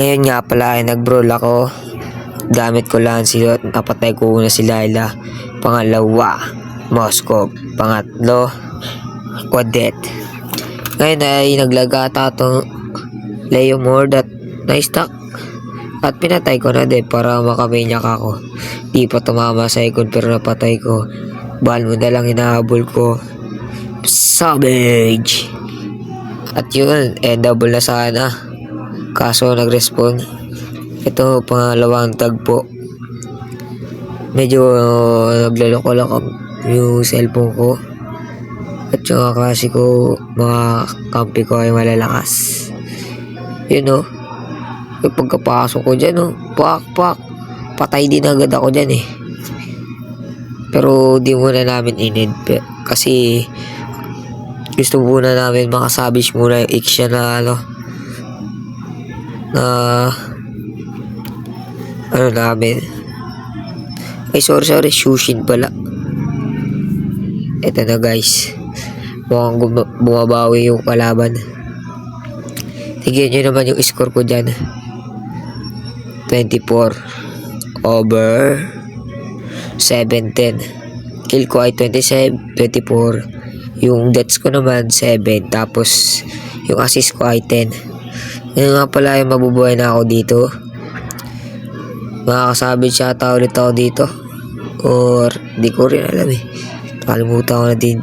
Ngayon nga pala ay nag-brawl ako. Gamit ko lang napatay ko una si Layla. Pangalawa, Moscow. Pangatlo, Odette. Ngayon ay naglagata itong Leo Mord at na-stack. At pinatay ko na din para makamanyak ako. Di pa tumama sa ikon pero napatay ko. Bahal mo na lang hinahabol ko. Savage! At yun, double na sana. Kaso nag-respawn. Ito pangalawang tagpo. Medyo naglaloko-loko yung cellphone ko. At yung klase ko, mga kampi ko ay malalakas. Yun o. Yung pagkapasok ko dyan o. Pak. Patay din agad ako dyan eh. Pero di muna namin inid. Kasi gusto muna namin makasabis muna yung Ixia na namin. Ay sorry, Shushin pala. Ito na guys. Mukhang bumabawi yung kalaban. Tignan nyo naman yung score ko dyan. 24 over 17. Kill ko ay 24. Yung deaths ko naman 7. Tapos yung assist ko ay 10. Ngayon nga pala yung mabubuhay na ako dito. Makakasabit siya ulit ako dito. Or di ko rin alam eh. Nakalimutan ko na din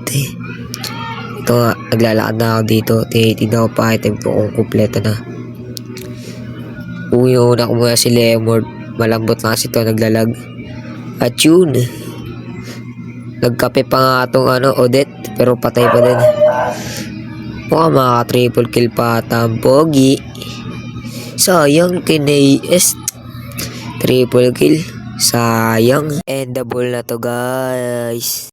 ito nga, naglalakad na ako dito. Tinitignan ko pa item ko kung kumpleto na. Kung yung una ko muna si Lemord. Malambot na kasi ito naglalag. At yun, nagkape pa nga itong Odette. Pero patay pa din. Mukhang maka triple kill pa ang pogi. Sayang KNS. Triple kill. Sayang. Endable na to guys.